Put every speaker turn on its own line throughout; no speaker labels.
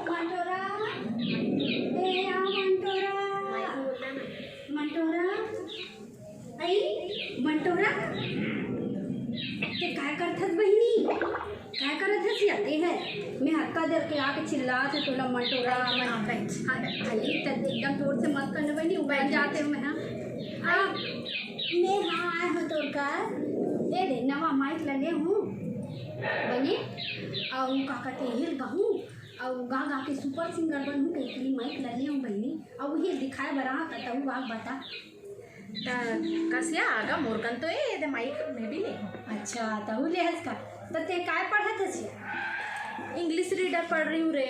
मंटोरा, ए आ मंटोरा, मंटोरा, आई मंटोरा, ते काय करथस बहिनी? काय करत हस याते है? मैं हक्का दे के आके चिल्लात है तोला मंटोरा मैं हाँ भाई तब एकदम जोर से मत करने बहिनी उबैठ जाते हो मैं हाँ मैं हाँ आए हो तोर का दे नवा माइक लगे हूँ बने और का कहते हिल गहूँ और गा गा के सुपर सिंगर बनूँ कहीं माइक लगे हूँ बहनी और ये दिखाए बरा तब आप बता
कसिया आगा मोरकन तो ये माइक में भी ले
अच्छा तहु ले हस का तो ते काय पढ़त हस
इंग्लिश रीडर पढ़ रही हूँ रे।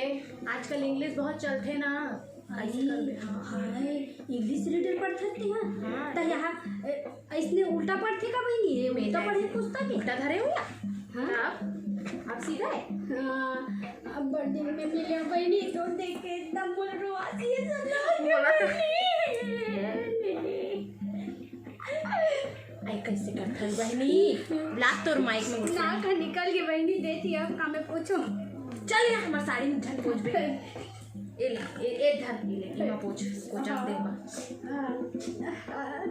आजकल इंग्लिश बहुत चलते ना आजकल।
हाय इंग्लिश रीडर पढ़ते हैं तो यहाँ इसने उल्टा पढ़ते का बहनी ये उल्टा पढ़े पुस्तक
उल्टा धरे हुए
हाँ
अब सीधा है
अब बर्थडे में मिले बहनी तो देख के एकदम बोल रो आती है
आई कैसे करथल बहनी लात तोर माइक में
ना का निकल के बहनी देती अब का मैं पूछूं
चल यार हमार साड़ी में झन पोछ बे ए धर ले मैं पोछ कोचा दे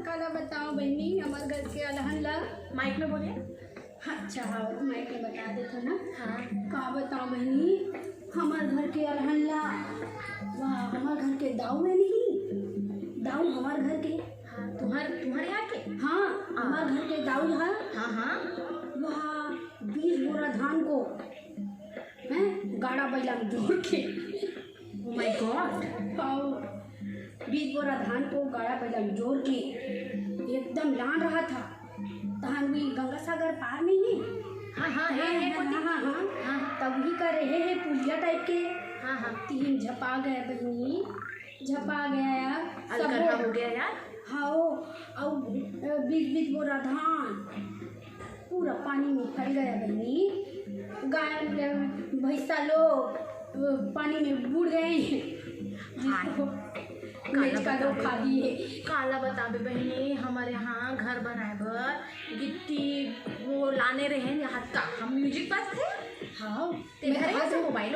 काला बताओ बहनी हमारे घर के अलहन ला
माइक में बोलिए।
अच्छा हाँ माइक में बता देते ना
हाँ
का बताओ बहनी हमारे घर के अलहन ला वाह हमारे घर के दाऊ है नहीं दाऊ हमारे घर के
हाँ तुम्हारे यहाँ के
हाँ हमारे घर के दाऊ है
हाँ हाँ
वह 20 बोरा धान को हैं गाड़ा बैला में जोड़ के
ओह माय गॉड
और 20 बोरा धान को गाड़ा बैला में जोड़ के एकदम लान रहा था तहन भी गंगा सागर पार नहीं है
हाँ हाँ है
हाँ तब ही कर रहे हैं पुलिया टाइप के
हाँ हाँ
3 झपा गए बहनी झपा गया यार
अलगढ़ा हो गया यार।
हाँ और 20 बोरा धान पूरा पानी में फैल गया बहनी गाय भैंसा लोग पानी में बुड़ गए लोग खा दिए।
काला बताबे बहनी हमारे यहाँ घर बनाए बर गिट्टी वो लाने रहे यहाँ का हम म्यूजिक बजते
हाँ
तेरे मोबाइल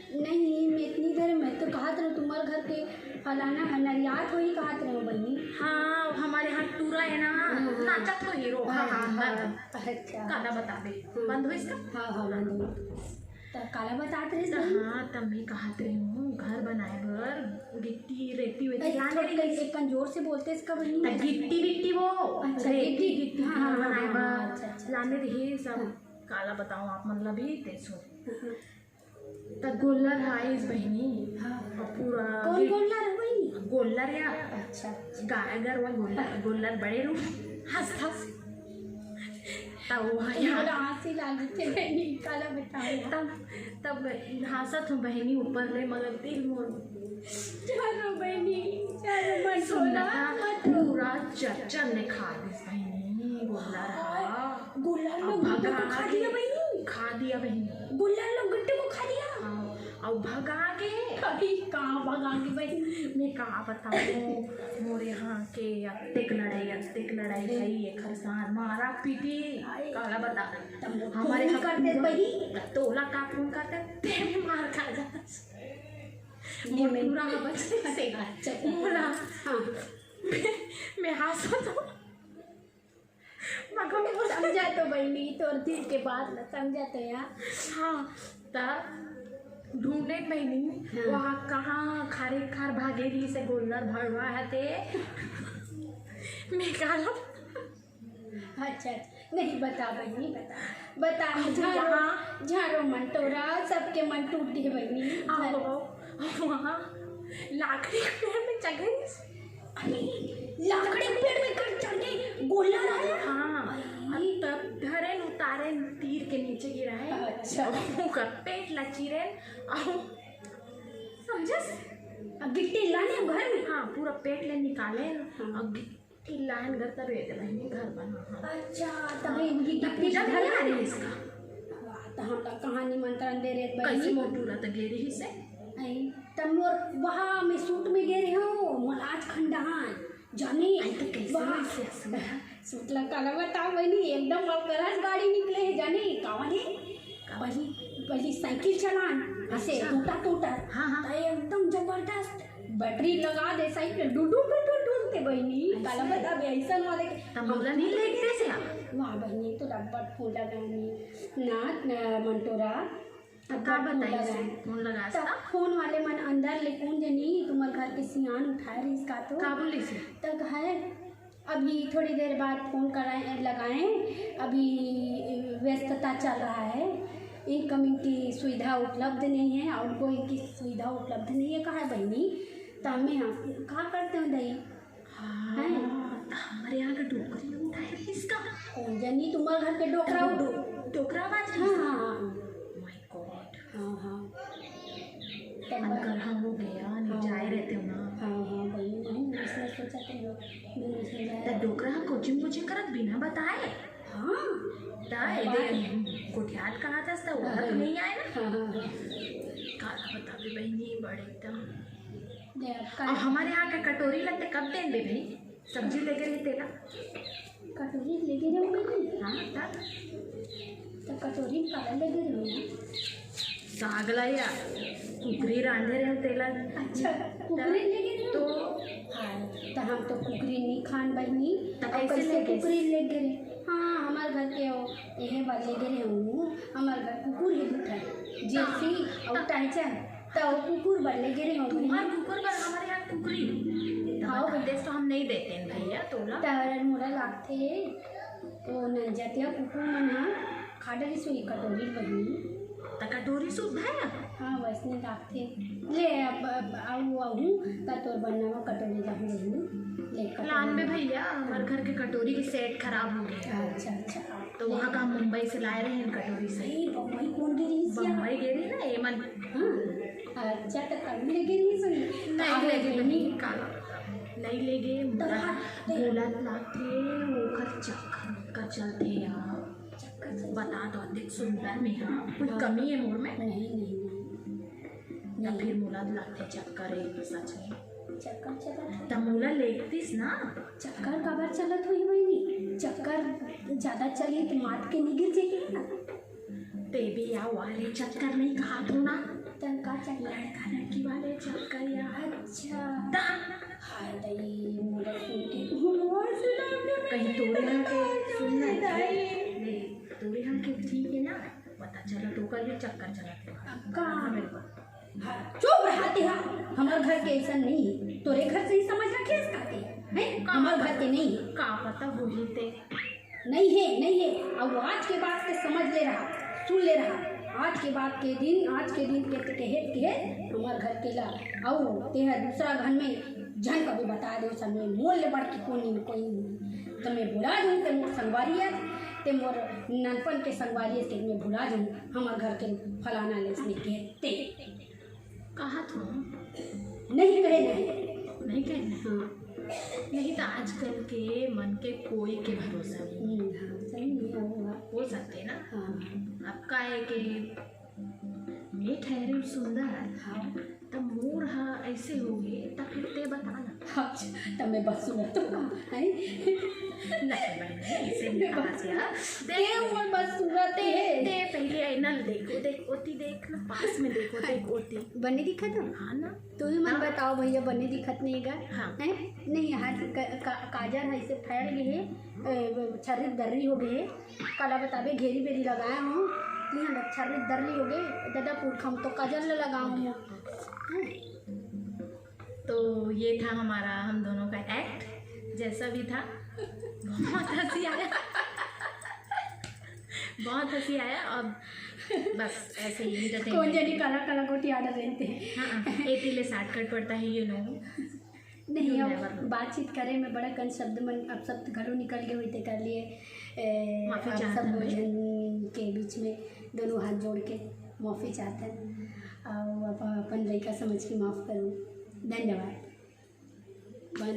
नहीं मैं इतनी देर मैं तो कहा था तुम्हारे घर के फलाना हनरियात हो ही कहा था बहनी।
हाँ हमारे यहाँ टूरा है ना नाचत हो हीरो हाँ हाँ
अच्छा
काला बताबे बंद हो इसका
हाँ हाँ बंद हो तो काला बताते हैं
हाँ तब मैं कहते हूँ घर बनाए बर गिट्टी रेती वेती
एक कंजोर से बोलते इसका बहनी
गिट्टी विट्टी वो
अच्छा
रेती गिट्टी
हाँ
घर बनाए बर
अच्छा
लाने रहे सब काला बताओ आप मतलब ही तेसो तो गोल्लर है इस बहनी
हाँ
पूरा
कौन गोल्लर है बहनी
गोल्लर या
अच्छा
गागर वो गोल्लर बड़े रू हंस हंस तब
हंसी लागी थे बहनी काला बताओ
तब हंसत हूँ बहनी ऊपर ले मगर दिल मोर
चलो बहनी चलो मन
सुनना पूरा चर्चन ने खा दी बहनी
गोल्लर लोग गट्टे को खा दिया बहनी गोल्लर लोग गट्टे को खा दिया
और भगा के
अभी कहाँ भगा के बहनी
मैं कहाँ बताऊँ मोरे यहाँ के अत्तेक लड़ाई भाई ये खरसान मारा पीटी काला बता हमारे
यहाँ करते बही
तोला का फोन करते तेरे मार खा जाता पूरा बच्चे से मोला
हाँ
मैं हंसा तो
मगर समझा तो बहनी तोर दिल के बात ना समझा तो यार
हाँ तब ढूंढने बहनी वहाँ कहाँ खारे खार भागे रही से गोल्लर भरवा है ते मैं काला
अच्छा नहीं बता बहनी बता झाड़ो मंटोरा सबके मन टूट दिए बहनी
वहाँ लाकड़ी के पेड़ में चढ़ गई
लाकड़ी पेड़ में चढ़ गई गोल्लर आया
हाँ तब धरे उतारे तीर के नीचे गिरा है
अच्छा
का पेट लचीरे समझस
गिट्टी लाने घर में
हाँ पूरा पेट ले निकाले और गिट्टी लाइन घर तब बहनी घर बना
अच्छा तब ये गिट्टी
पूजा घर आ रही इसका
तो हम तो कहानी मंत्रण दे रहे
कैसे मोटूरा तो गेरी ही से
तब मोर वहाँ में सूट में गे रहे हो मलाज खंडान जाने सूट लगा काला बताओ बहनी एकदम अपराज गाड़ी निकले है जाने कावन है पहली साइकिल चलान ऐसे
अच्छा।
टूटा टूटा
हाँ, हाँ।
तो एकदम जबरदस्त बैटरी लगा दे साइकिल डू डू डू डू डू के बहनी काला बता बे ऐसा वाले
तब बोला नहीं लेते से
वाह बहनी तो रब्बड़ फूल लगानी ना मंटोरा
का बताइए फोन लगा
तब फोन वाले मन अंदर ले कौन जनी तुम्हारे घर के सियान उठाए रही इसका तो
का बोली से
तक है अभी थोड़ी देर बाद फ़ोन लगाएं अभी व्यस्तता चल रहा है इनकमिंग की सुविधा उपलब्ध नहीं है आउटगोइंग की सुविधा उपलब्ध नहीं है कहा है बहनी तो हमें कहाँ करते हैं दही
हाँ हमारे यहाँ का डोकरी उठाए रही इसका
कौन जनी तुम्हारे घर के डोकरा उठो
डोकरा आवाज
हाँ हाँ
माय गॉड
हाँ हाँ
अंकल हम हो गया नहीं जाए रहते हो ना
हाँ हाँ बहनी नहीं इसने सोचा तो
डोकरा कोचिंग कोचिंग करत बिना बताए
हाँ
कोठियात कहा था उधर नहीं आए ना
हाँ हाँ
काला बता भी बहनी बड़े एकदम
हाँ
और हमारे यहाँ के कटोरी लगते कब दें बे भाई सब्जी लेके रही तेला
कटोरी लेके जाऊँगी
हाँ तब
तो कटोरी काला लेके जाऊँगी
साग लाया कुकरी रांधे रहे तेला
अच्छा कुकरी लेके जाओ
तो
हाँ तो हम तो कुकरी नहीं खान बहनी
तो
और
कैसे लेके
कुकरी लेके रहे हाँ हमारे घर के हो यही बात लेके रहे हूँ हमारे घर कुकुर ही उठा जैसी और टाइचन तो कुकुर बन लेके रहे हो
तुम्हारे कुकर पर हमारे यहाँ कुकरी हाँ देश तो हम नहीं देते हैं भैया तोला
तार मोरा लागते तो न जाते कुकुर मना खा डरी सुई कटोरी बहनी
तो कटोरी शुद्ध है
हाँ वैसने लागते ले अब आऊँ तो तोर बनना कटोरी जाऊँ बहनी ले
लान में भैया हमारे घर के कटोरी की सेट खराब हो गई
अच्छा अच्छा
तो वहाँ का मुंबई से लाए रहे हैं कटोरी से
सही बम्बई कौन गिरी
बम्बई गिरी ना एमन
हाँ अच्छा तो कभी ले गिरी सुनी
नहीं ले नहीं काला नहीं ले गए बोला लाते वो खर चक्कर कर चलते यार बता तो अधिक सुंदर में हाँ कुछ कमी है मोर में
नहीं
या फिर मोला लाते चक्कर है सच में
चक्कर चलत
तमोला लेतीस ना
चक्कर कबर चलत हुई बहनी चक्कर ज़्यादा चली तो मात के नहीं गिर जाएगी ना
बेबी या वाले चक्कर नहीं कहा तो ना
तन का चक्कर
लड़का लड़की वाले चक्कर या
अच्छा हाय दई मोला सुन के
कहीं तोरे यहाँ के सुनना तोरे यहाँ के ठीक है ना पता चला तो कर भी चक्कर चलाते
कहाँ मेरे को चुप रहते हैं हमारे घर के ऐसा नहीं है तोरे घर से ही समझ रखे इसका है हमारे घर के नहीं है
का पता हो जीते
नहीं है अब आज के बाद के समझ ले रहा सुन ले रहा आज के बाद के दिन के कहे हमारे घर के ला और ते दूसरा घर में जन कभी बता दो समय मोल ले बढ़ के कोई तुम्हें भुला दूँ ते मोर संगवारी है ते मोर नानपन के संगवारी ते मैं भुला दूँ हमारे घर के फलाना ले इसने कहते
कहा तो
नहीं कहे
नहीं कहना
हाँ
नहीं तो आजकल के मन के कोई के भरोसा नहीं
हाँ सही नहीं होगा
हो सकते ना
हाँ
अब का है कि मैं ठहरे सुंदर
हाँ
तब मोर हा ऐसे हो गए तब फिर ते बताना
अच्छा तब मैं बस सुना तो है
नहीं बहन ऐसे नहीं कहा से यार
देख मोर बस सुनते
ते पहले ऐनल देखो देख ना पास में देख ओती
बने दिखत हो
हाँ ना
तो ही मन बताओ भैया बने दिखत नहीं गा
हाँ
है नहीं हाथ काजल ऐसे फैल गए है छर्री दर्री हो गए काला बताबे घेरी बेरी लगाया हूँ यहाँ छर्री दर्री हो गए दादा पुरख हम तो काजल लगाऊँ
तो ये था हमारा हम दोनों का एक्ट जैसा भी था बहुत हंसी आया अब बस ऐसे ही
कौन जानी काला काला गोटी आडा रहते हैं
हाँ एतीले शॉर्टकट पड़ता है ये नो
नहीं अब बातचीत करें में बड़ा कन शब्द मन अब शब्द घरों निकल गए हुए थे कर लिए
माफ़ी
अब
चाहते
सब
हैं।
भोजन के बीच में दोनों हाथ जोड़ के माफ़ी चाहते हैं और अपन लड़का समझ के माफ़ करूँ धन्यवाद।